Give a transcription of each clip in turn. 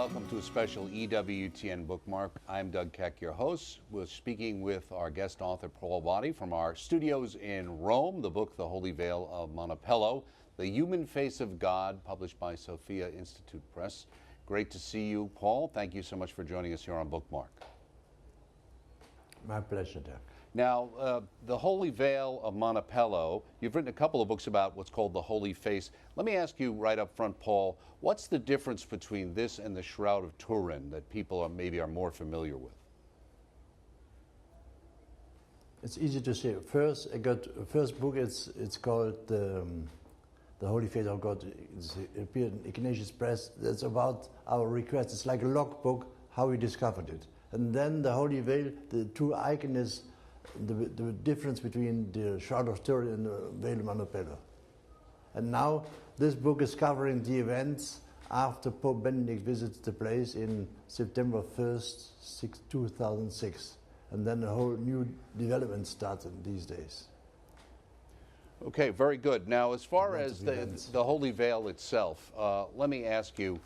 welcome to a special EWTN bookmark. I'm Doug Keck, your host. We're speaking with our guest author, Paul Badde, from our studios in Rome, the book, The Holy Veil of Manoppello, The Human Face of God, published by Sophia Institute Press. Great to see you, Paul. Thank you so much for joining us here on Bookmark. My pleasure, Doug. Now, The Holy Veil of Manoppello, you've written a couple of books about what's called the Holy Face. Let me ask you right up front, Paul, what's the difference between this and the Shroud of Turin that people maybe are more familiar with? It's easy to say. First, I got first book. It's called the Holy Face of God. It appeared in Ignatius Press. That's about our request. It's like a logbook, how we discovered it. And then the Holy Veil, the true icon is the difference between the Shroud of Turin and the Veil of Manoppello. And now this book is covering the events after Pope Benedict visits the place in September 1st, 2006. And then a whole new development started these days. Okay, very good. Now, as far as the Holy Veil itself, let me ask you,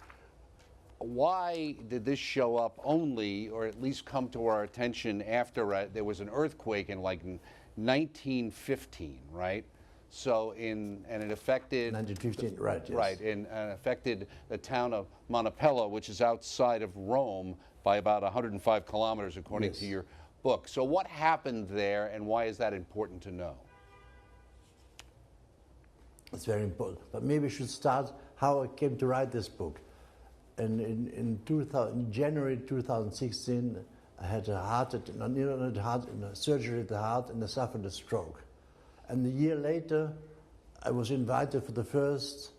why did this show up only, or at least come to our attention after there was an earthquake in 1915, right? So and it affected 1915, right? Yes. Right, and affected the town of Manoppello, which is outside of Rome by about 105 kilometers, according Yes. to your book. So what happened there, and why is that important to know? It's very important. But maybe we should start how I came to write this book. And in January 2016, I had a surgery at the heart, and I suffered a stroke. And a year later, I was invited for the first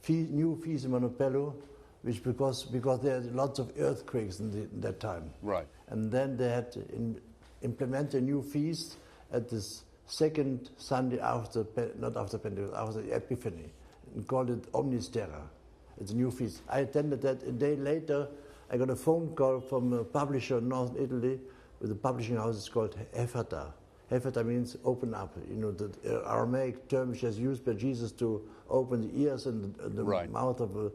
new feast in Manoppello, which because there are lots of earthquakes in that time. Right. And then they had to implement a new feast at this second Sunday after, not after Pentecost, after the Epiphany, and called it Omnis Terra. It's a new feast. I attended that. A day later, I got a phone call from a publisher in North Italy with a publishing house. It's called Ephata. Ephata means open up. You know, the Aramaic term which is used by Jesus to open the ears and the right. mouth of a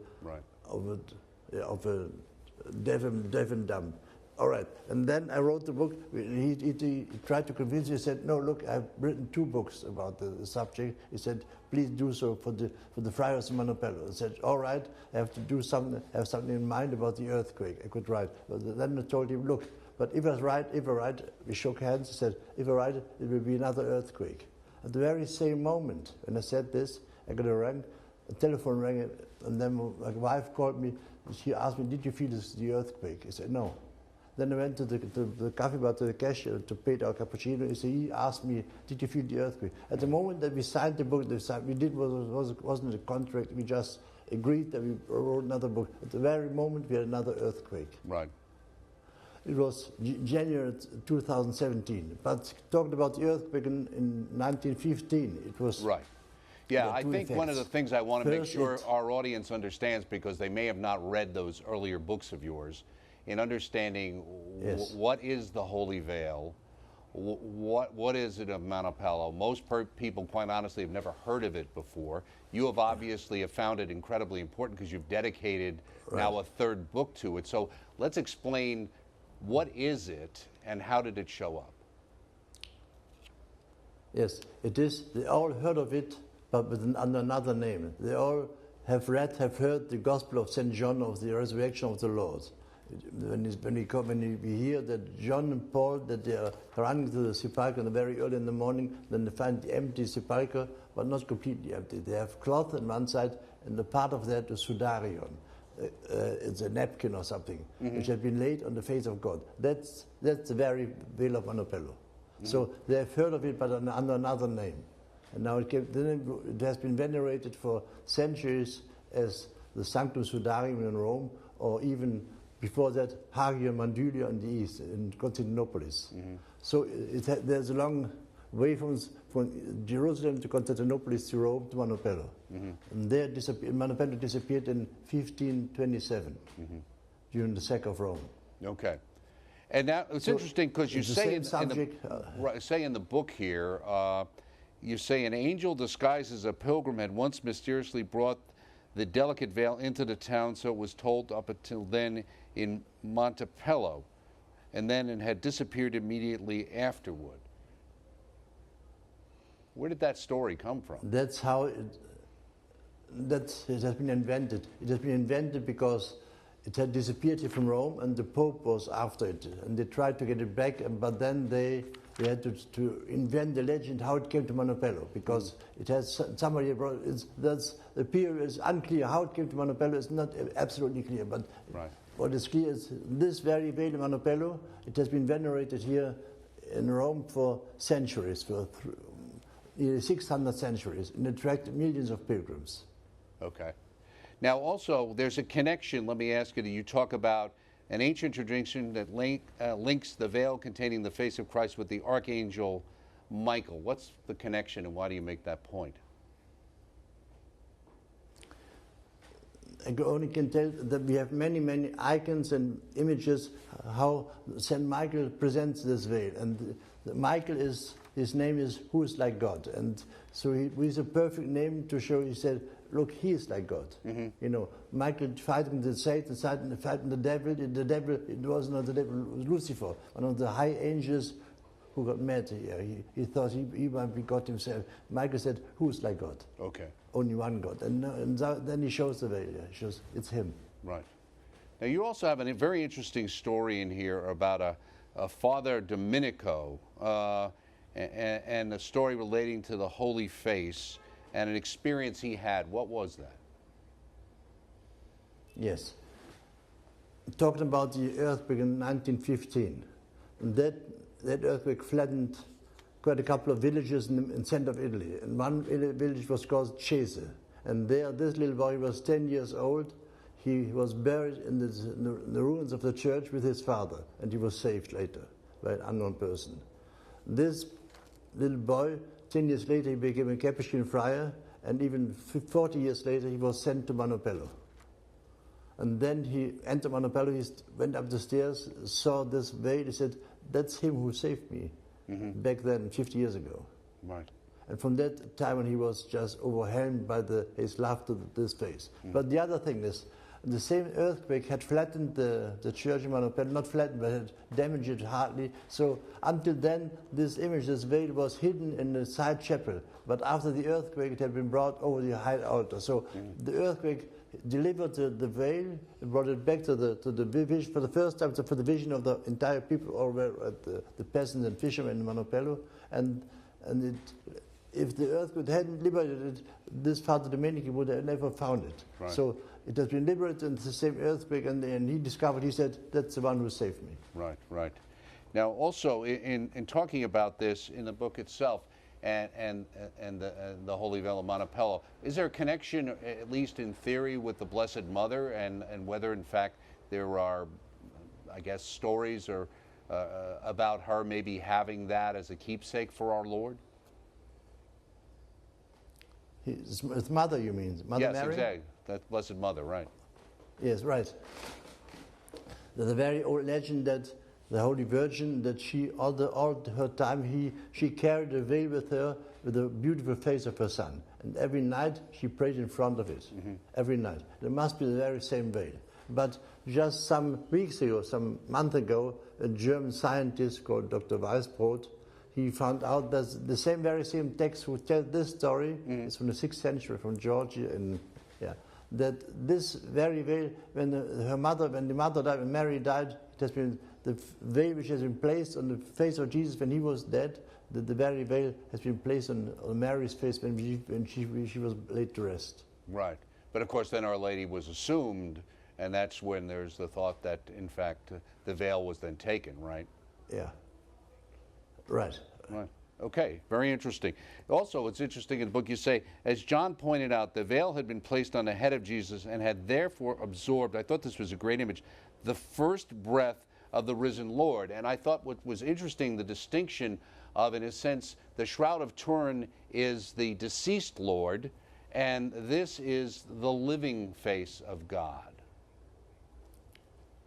deaf and dumb. All right. And then I wrote the book. He tried to convince me. He said, "No, look, I've written 2 books about the subject." He said, "Please do so for the friars of Manoppello." I said, "All right, I have to do something. Have something in mind about the earthquake. I could write." But then I told him, "Look, but if I write, we shook hands." He said, "If I write, it will be another earthquake." At the very same moment, when I said this, I got a telephone rang, and then my wife called me. She asked me, "Did you feel the earthquake?" I said, "No." Then I went to the coffee bar, to the cashier, to pay our cappuccino. He asked me, "Did you feel the earthquake?" At the moment that we signed the book, we did wasn't a contract. We just agreed that we wrote another book. At the very moment, we had another earthquake. Right. It was January 2017. But talking about the earthquake in 1915, it was... Right. Yeah, I think one of the things I want to make sure our audience understands, because they may have not read those earlier books of yours, in understanding what is the Holy Veil, what is it of Manoppello. Most people, quite honestly, have never heard of it before. You have obviously found it incredibly important because you've dedicated now a 3rd book to it. So let's explain, what is it and how did it show up? Yes, it is. They all heard of it, but under another name. They all have heard the Gospel of St. John of the resurrection of the Lord. When we hear that John and Paul, that they are running to the sepulchre very early in the morning, then they find the empty sepulchre, but not completely empty. They have cloth on one side, and the part of that is sudarion. It's a napkin or something, which has been laid on the face of God. That's the very Veil of Manoppello. So they have heard of it, but under another name. And now it has been venerated for centuries as the Sanctum Sudarium in Rome, or even before that, Hagia Mandulia in the east, in Constantinople. So there's a long way from Jerusalem to Constantinople to Rome to Manoppello. And there Manoppello disappeared in 1527 during the sack of Rome. Okay. And now it's interesting because you say in the book here, you say an angel disguised as a pilgrim had once mysteriously brought the delicate veil into the town, so it was told up until then in Manoppello, and then it had disappeared immediately afterward. Where did that story come from? That's how it has been invented. It has been invented because it had disappeared here from Rome, and the Pope was after it, and they tried to get it back, but then they had to invent the legend how it came to Manoppello, because it has somebody brought that's the period is unclear. How it came to Manoppello is not absolutely clear, but right. What is clear is this very veil of Manoppello, it has been venerated here in Rome for centuries, for 600 centuries, and attracted millions of pilgrims. Okay. Now, also, there's a connection, let me ask you, you talk about an ancient tradition that links the veil containing the face of Christ with the Archangel Michael. What's the connection, and why do you make that point? I only can tell that we have many, many icons and images how Saint Michael presents this veil. And Michael his name is who is like God. And so he's a perfect name to show, he said, look, he is like God. Mm-hmm. You know, Michael fighting the Satan, fighting the devil. The devil, it was not the devil, it was Lucifer, one of the high angels who got mad here. He thought he might be God himself. Michael said, who is like God? Okay. Only one God. And then he shows the veil. He shows it's him. Right. Now, you also have a very interesting story in here about a Father Domenico and a story relating to the Holy Face and an experience he had. What was that? Yes. Talking about the earthquake in 1915. And that earthquake flattened quite a couple of villages in the center of Italy. And one village was called Cese. And there, this little boy was 10 years old. He was buried in the ruins of the church with his father, and he was saved later by an unknown person. This little boy, 10 years later, he became a Capuchin friar, and even 40 years later, he was sent to Manoppello. And then he entered Manoppello, he went up the stairs, saw this veil, he said, that's him who saved me back then, 50 years ago. Right. And from that time on, he was just overwhelmed by his love to this face. But the other thing is, the same earthquake had flattened the church in Manoppello, not flattened, but had damaged it hardly. So until then, this image, this veil, was hidden in the side chapel. But after the earthquake, it had been brought over the high altar. So the earthquake delivered the veil and brought it back to the vision for the first time, for the vision of the entire people, all were at the peasants and fishermen in Manoppello. If the earthquake hadn't liberated it, this Father Domenico would have never found it. Right. So it has been liberated in the same earthquake, and he discovered, he said, that's the one who saved me. Right, right. Now, also, in talking about this in the book itself, and the Holy Veil of Manoppello, is there a connection, at least in theory, with the Blessed Mother, and whether, in fact, there are, I guess, stories or about her maybe having that as a keepsake for our Lord? His mother, you mean? Mother Mary? Yes, exactly. That Blessed Mother, right. Yes, right. There's a very old legend that the Holy Virgin, that she, all her time, she carried a veil with her with the beautiful face of her son. And every night she prayed in front of it. Every night. It must be the very same veil. But just some weeks ago, some month ago, a German scientist called Dr. Weisbrot, he found out that the very same text who tells this story is from the 6th century, from Georgia, that this very veil, when the mother died, when Mary died, it has been the veil which has been placed on the face of Jesus when he was dead. The very veil has been placed on Mary's face when she was laid to rest. Right, but of course then Our Lady was assumed, and that's when there's the thought that in fact the veil was then taken, right? Yeah. Right. Right. Okay, very interesting. Also, it's interesting in the book you say, as John pointed out, the veil had been placed on the head of Jesus and had therefore absorbed, I thought this was a great image, the first breath of the risen Lord. And I thought what was interesting, the distinction of, in a sense, the Shroud of Turin is the deceased Lord, and this is the living face of God.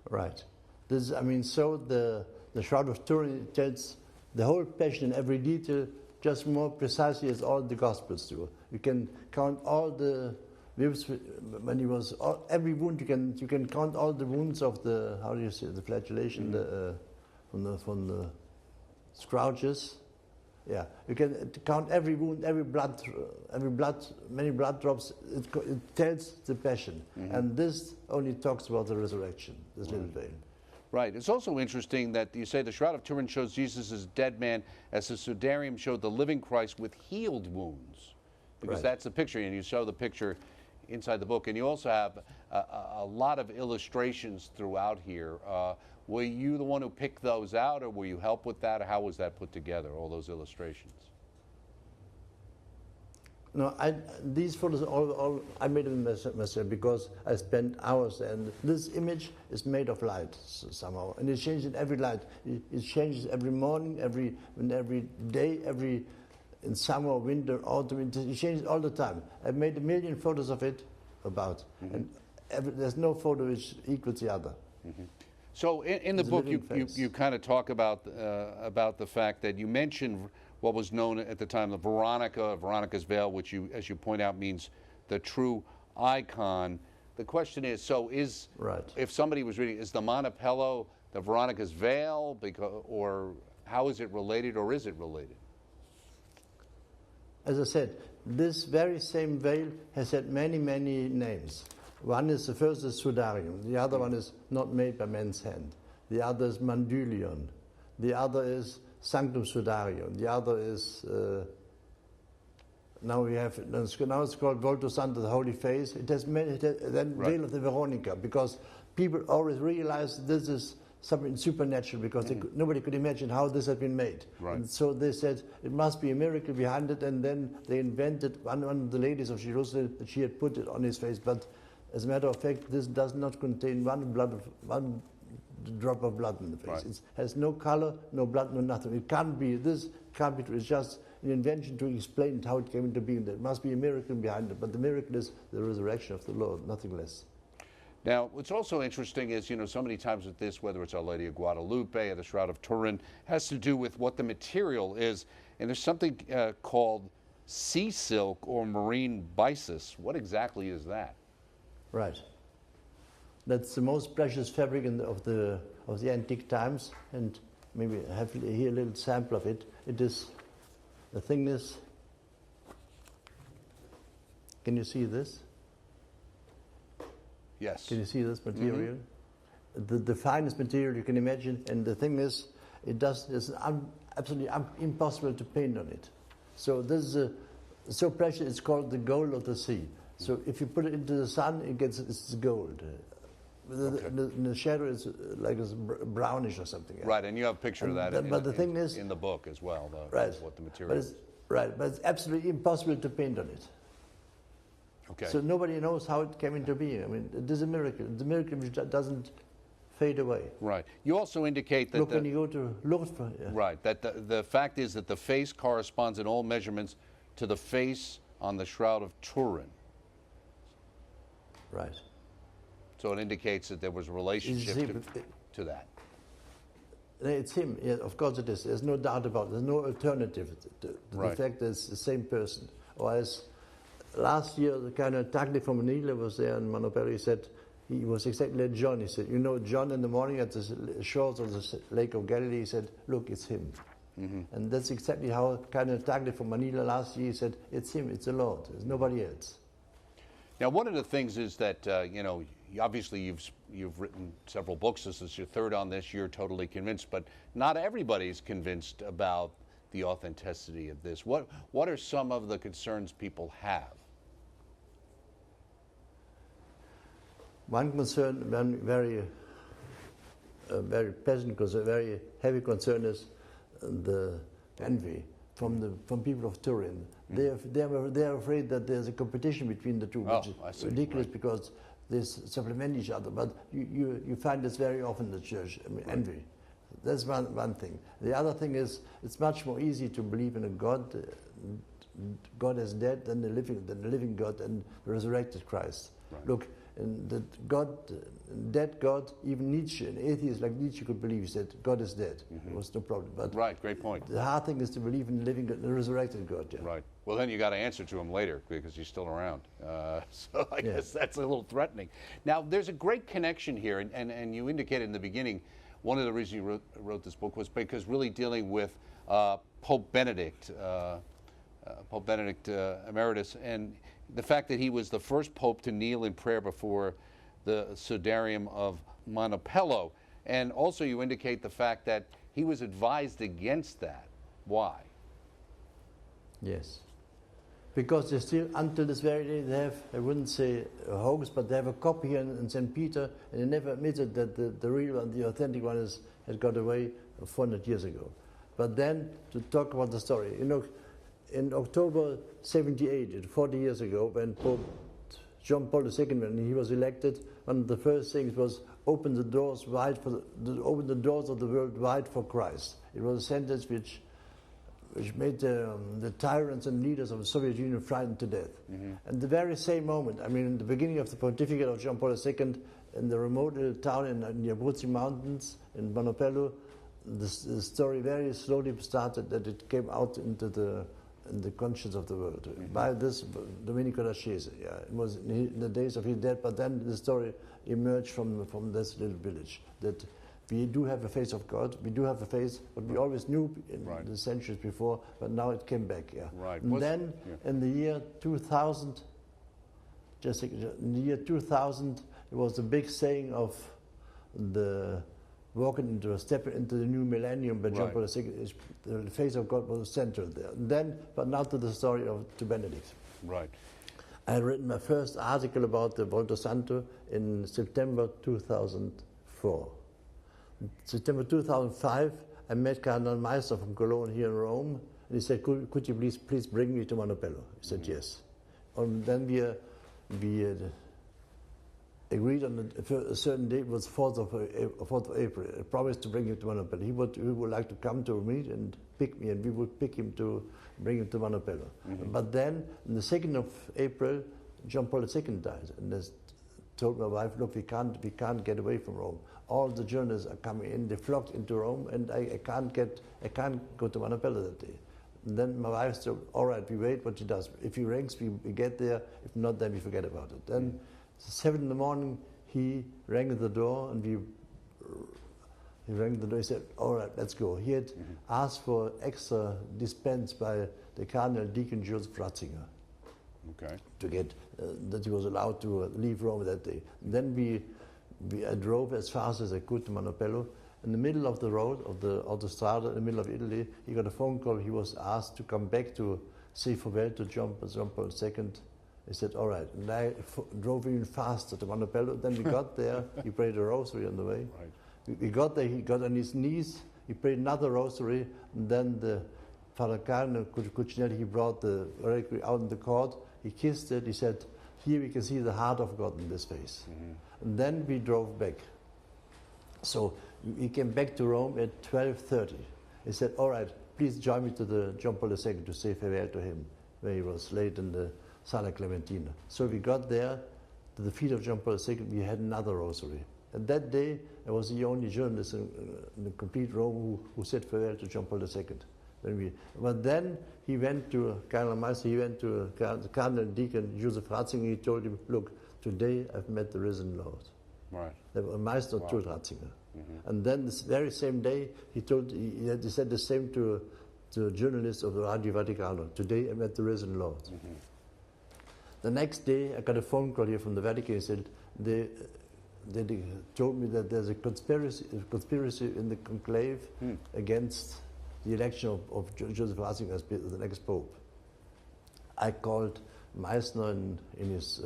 Right. So the Shroud of Turin tells the whole passion in every detail, just more precisely as all the Gospels do. You can count all the when he was every wound, you can count all the wounds of the, how do you say, the flagellation, from the scrouches. Yeah, you can count every wound, many blood drops. It tells the passion, and this only talks about the resurrection. This little veil. Right. It's also interesting that you say the Shroud of Turin shows Jesus as dead man, as the Sudarium showed the living Christ with healed wounds, because that's the picture, and you show the picture inside the book, and you also have a lot of illustrations throughout here. Were you the one who picked those out, or were you helped with that, or how was that put together, all those illustrations? No, these photos, I made them myself because I spent hours, and this image is made of light somehow, and it changes in every light. It changes every morning, every day, in summer, winter, autumn. It changes all the time. I've made 1 million photos of it and there's no photo which equals the other. So in the book, you kind of talk about the fact that you mentioned what was known at the time the Veronicas Veil, which as you point out means the true icon. The question is, if somebody was reading, is the Manoppello the Veronicas Veil, or how is it related, or is it related? As I said, this very same veil has had many, many names. The first is Sudarium, the other one is not made by man's hand. The other is Mandylion. The other is Sanctum Sudarium. The other is, now it's called Volto Santo, the Holy Face. It has many, Veil of the Veronica, because people always realize this is something supernatural, because nobody could imagine how this had been made. And so they said it must be a miracle behind it, and then they invented, one of the ladies of Jerusalem, that she had put it on his face. But as a matter of fact, this does not contain one drop of blood in the face. It has no color, no blood, no nothing. It can't be true. It's just an invention to explain how it came into being. There must be a miracle behind it, but the miracle is the resurrection of the Lord, nothing less. Now, what's also interesting is, so many times with this, whether it's Our Lady of Guadalupe or the Shroud of Turin, has to do with what the material is. And there's something called sea silk or marine byssus. What exactly is that? Right. That's the most precious fabric of the antique times, and maybe I have here a little sample of it. It is, the thing is, can you see this? Yes. Can you see this material? The finest material you can imagine, and the thing is, it's absolutely impossible to paint on it. So this is so precious. It's called the gold of the sea. So if you put it into the sun, it's gold. In the shadow, it's like it's brownish or something. Right, and you have a picture of that in the book as well, what the material is. Right, but it's absolutely impossible to paint on it. Okay. So nobody knows how it came into being. I mean, it is a miracle. The miracle which doesn't fade away. Right. You also indicate that when you go to Louvre. Yeah. Right. That the fact is that the face corresponds in all measurements to the face on the Shroud of Turin. Right. So it indicates that there was a relationship to that. It's him. Yeah, of course it is. There's no doubt about it. There's no alternative to the fact that it's the same person. Or as last year, the kind of Tagli from Manila was there in Manoppello. He said he was exactly like John. He said, John in the morning at the shores of the Lake of Galilee, he said, look, it's him. And that's exactly how kind of Tagli from Manila last year, he said, it's him, it's the Lord. There's nobody else. Now, one of the things is that, obviously you've written several books. This is your third on this. You're totally convinced, but not everybody's convinced about the authenticity of this. What are some of the concerns people have? One concern, very pleasant concern, very heavy concern is the envy from people of Turin. They are afraid that there's a competition between the two, which is ridiculous because they supplement each other. But you find this very often in the church. I mean, envy. That's one thing. The other thing is it's much more easy to believe in a God as dead than the living God and the resurrected Christ. Right. Look, and that God, dead God, even Nietzsche, an atheist like Nietzsche could believe that God is dead. There was no problem. But right, great point. The hard thing is to believe in the living, the resurrected God. Yeah. Right. Well, then you got to answer to him later because he's still around. So I guess that's a little threatening. Now, there's a great connection here, and you indicated in the beginning one of the reasons you wrote this book was because really dealing with Pope Benedict, Emeritus, and the fact that he was the first pope to kneel in prayer before the Sudarium of Manoppello. And also you indicate the fact that he was advised against that. Why? Yes. Because they still, until this very day, they have, I wouldn't say a hoax, but they have a copy here in St. Peter, and they never admitted that the real one, the authentic one, had got away 400 years ago. But then, to talk about the story, you know, in October 78, 40 years ago, when Pope John Paul II, when he was elected, one of the first things was open the doors wide for open the doors of the world wide for Christ. It was a sentence which made the tyrants and leaders of the Soviet Union frightened to death. And the very same moment, I mean, in the beginning of the pontificate of John Paul II, in the remote little town in the Abruzzi Mountains in Manoppello, the story very slowly started that it came out into the conscience of the world by this Domenico da Scese. Yeah, it was in the days of his death, but then the story emerged from this little village that we do have a face of God. We do have a face, but we always knew in the centuries before, but now it came back. Yeah. Right. And then in the year 2000, in the year 2000, it was the big saying of the step into the new millennium by John Paul II. The face of God was central there. And then, but now to the story to Benedict. Right. I had written my first article about the Volto Santo in September 2004. September 2005, I met Cardinal Meister from Cologne here in Rome, and he said, could you please bring me to Manoppello? He said, yes. And then we agreed on a certain date, was 4th of April. I promised to bring him to Manoppello. He would like to come to meet and pick me, and we would pick him to bring him to Manoppello. But then, on the 2nd of April, John Paul II died, and I told my wife, look, we can't get away from Rome. All the journalists are coming in, they flocked into Rome, and I can't go to Manoppello that day. And then my wife said, all right, we wait what she does. If he rings, we get there. If not, then we forget about it. Then 7 in the morning, he rang at the door, and he rang the door. He said, all right, let's go. He had asked for extra dispense by the Cardinal Deacon Joseph Ratzinger to get that he was allowed to leave Rome that day. And then I drove as fast as I could to Manoppello. In the middle of the road, of the Autostrada, in the middle of Italy, he got a phone call. He was asked to come back to say farewell to John Paul II. He said, all right. And I drove even faster to Manoppello. Then we got there. He prayed a rosary on the way. We got there. He got on his knees. He prayed another rosary. And then the Father Cardinal Cucinelli, he brought the reliquary out in the court. He kissed it. He said, here we can see the heart of God in this face. And then we drove back. So he came back to Rome at 12:30. He said, all right, please join me to the John Paul II to say farewell to him, where he was laid in the Sala Clementina. So we got there to the feet of John Paul II. We had another rosary. And that day, I was the only journalist in the complete Rome who said farewell to John Paul II. But then he went to Cardinal Meister, he went to the Cardinal Deacon Joseph Ratzinger. He told him, look, today I've met the risen Lord. Right. Meister told Ratzinger. And then this very same day, he said the same to journalists of Radio Vaticano. Today I met the risen Lord. The next day, I got a phone call here from the Vatican. He said, they told me that there's a conspiracy in the conclave against the election of Joseph Ratzinger as the next pope. I called Meissner in his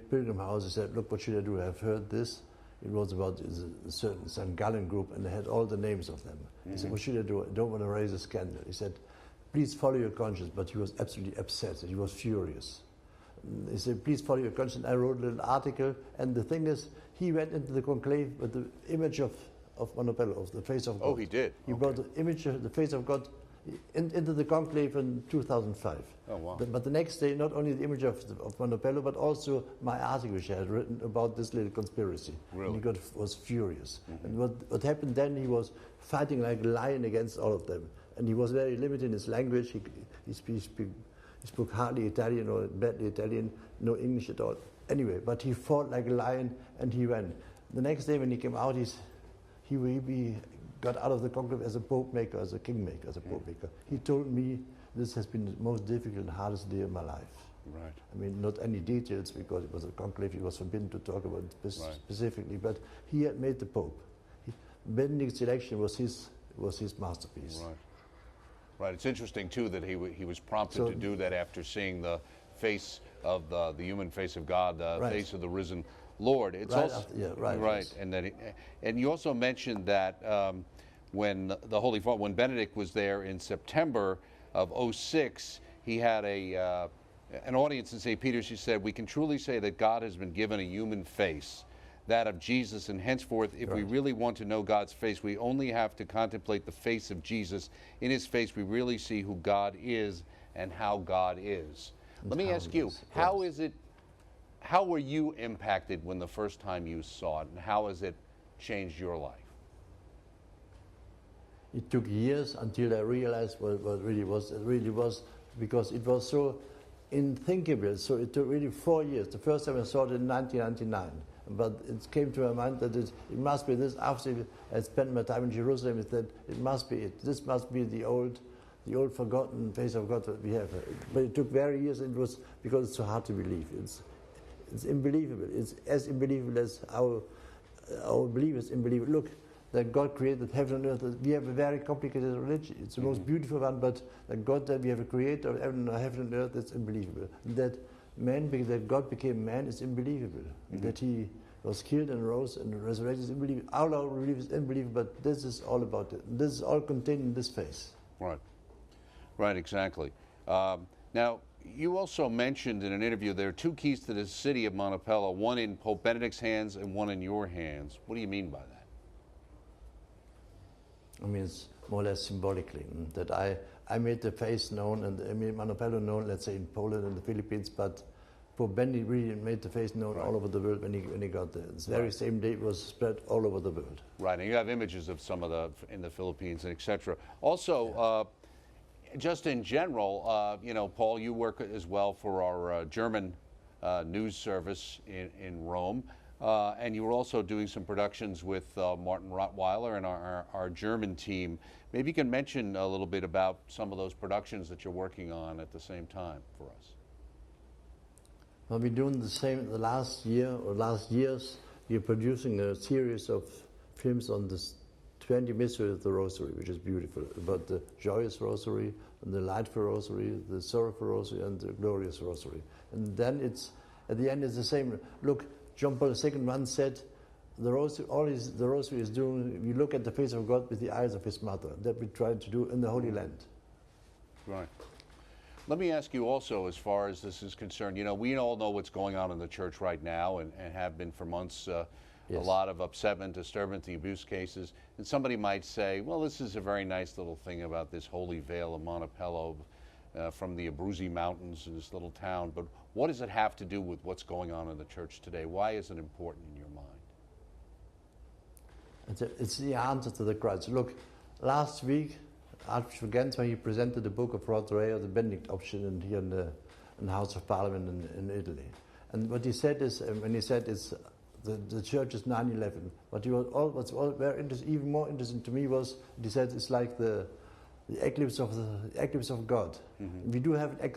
pilgrim house. He said, look, what should I do? I've heard this. It was about a certain St. Gallen group, and they had all the names of them. He said, what should I do? I don't want to raise a scandal. He said, please follow your conscience. But he was absolutely upset. He was furious. He said, please follow your conscience. I wrote a little article, and the thing is, he went into the conclave with the image of Manoppello, of the face of God. Oh, he did? He brought the image of the face of God into the conclave in 2005. Oh, wow. But the next day, not only the image of Manoppello, but also my article which I had written about this little conspiracy. Really? And he was furious. And what happened then, he was fighting like a lion against all of them. And he was very limited in his language. He spoke hardly Italian or badly Italian, no English at all. Anyway, but he fought like a lion and he ran. The next day when he came out, he got out of the conclave as a pope maker, as a king maker, as a pope maker. He told me this has been the most difficult and hardest day of my life. Right. I mean, not any details because it was a conclave, he was forbidden to talk about it specifically, but he had made the pope. Benedict's election was his masterpiece. Right. Right. It's interesting too that he was prompted to do that after seeing the face of the human face of God, the face of the risen Lord. It's right. Yes. And you also mentioned that when the Holy Father, when Benedict was there in September of '06, he had an audience in St. Peter's. He said, "We can truly say that God has been given a human face, that of Jesus, and henceforth, if we really want to know God's face, we only have to contemplate the face of Jesus. In his face, we really see who God is and how God is." Let me ask you, how were you impacted when the first time you saw it, and how has it changed your life? It took years until I realized what it really was, because it was so unthinkable. So it took really 4 years. The first time I saw it in 1999. But it came to my mind that it must be this. After I spent my time in Jerusalem, it said, it must be it. This must be the old forgotten face of God that we have. But it took very years, and it was because it's so hard to believe. It's unbelievable. It's as unbelievable as our belief is unbelievable. Look, that God created heaven and earth. We have a very complicated religion. It's the most beautiful one, but that God, that we have a creator of heaven and earth, it's unbelievable. That God became man is unbelievable. That he was killed and rose and resurrected is unbelievable. All our belief is unbelievable, but this is all about it. This is all contained in this face. Right. Right, exactly. Now, you also mentioned in an interview there are two keys to the city of Manoppello, one in Pope Benedict's hands and one in your hands. What do you mean by that? I mean, it's more or less symbolically that I made the face known and I made Manoppello known, let's say, in Poland and the Philippines, but Pope Benedict really made the face known all over the world when he got there. This very same day it was spread all over the world. Right, and you have images of some of in the Philippines and etc. Also, just in general, you know, Paul, you work as well for our German news service in Rome. And you were also doing some productions with Martin Rottweiler and our German team. Maybe you can mention a little bit about some of those productions that you're working on at the same time for us. Well, we're doing the same the last year or last years. We're producing a series of films on this 20 mysteries of the Rosary, which is beautiful, about the joyous Rosary, and the lightful Rosary, the sorrowful Rosary, and the glorious Rosary. And then at the end it's the same. Look, John Paul II once said, the Rosary is doing, we look at the face of God with the eyes of his mother. That we try to do in the Holy Land. Right. Let me ask you also, as far as this is concerned, you know, we all know what's going on in the church right now and have been for months, a lot of upsetment, disturbance, and abuse cases. And somebody might say, well, this is a very nice little thing about this Holy Veil of Manoppello from the Abruzzi Mountains in this little town. But what does it have to do with what's going on in the church today? Why is it important in your mind? It's the answer to the crisis. Look, last week, Archbishop Gens, when he presented the book of Rotterdam, the Benedict option here in the House of Parliament in Italy. And what he said is, when he said it's the church is 9/11, but what's very interesting, even more interesting to me was, he said it's like the eclipse of God. Mm-hmm. We do have an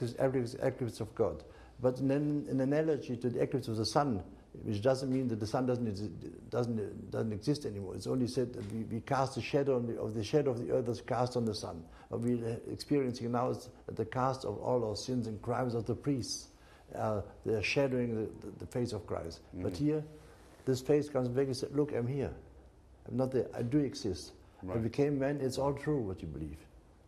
eclipse of God, but in an analogy to the eclipse of the sun, which doesn't mean that the sun doesn't exist anymore. It's only said that we cast a shadow of the shadow of the earth is cast on the sun. What we're experiencing now is that the cast of all our sins and crimes of the priests. They're shadowing the face of Christ. Mm-hmm. But here, this face comes back and says, look, I'm here. I'm not there. I do exist. Right. I became man. It's all true what you believe.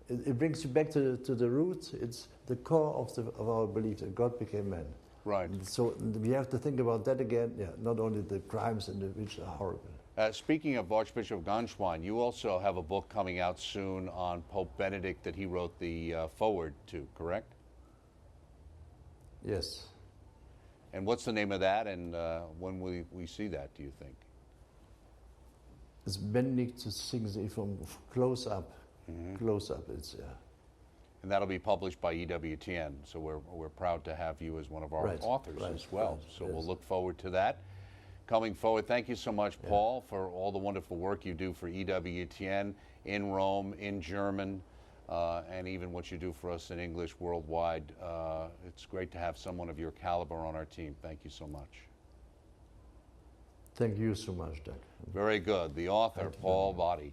It brings you back to the roots. It's the core of our belief that God became man. Right. And so we have to think about that again. Yeah, not only the crimes which are horrible. Speaking of Archbishop Ganschwein, you also have a book coming out soon on Pope Benedict that he wrote the foreword to, correct? Yes. And what's the name of that, and when will we see that, do you think? It's Benedict sings it from close up. Close up, it's, yeah. And that'll be published by EWTN, so we're proud to have you as one of our authors as well. So we'll look forward to that. Coming forward, thank you so much, Paul, for all the wonderful work you do for EWTN in Rome, in German, and even what you do for us in English worldwide. It's great to have someone of your caliber on our team. Thank you so much. Thank you so much, Doug. Very good. The author, Paul Badde.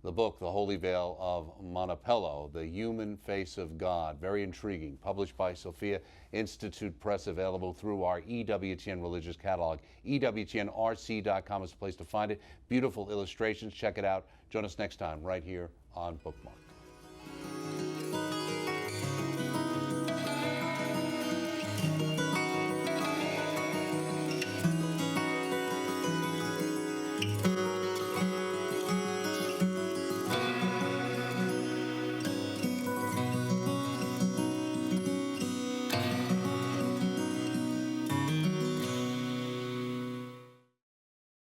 The book, The Holy Veil of Manoppello, The Human Face of God. Very intriguing. Published by Sophia Institute Press, available through our EWTN religious catalog. EWTNRC.com is the place to find it. Beautiful illustrations. Check it out. Join us next time right here on Bookmark.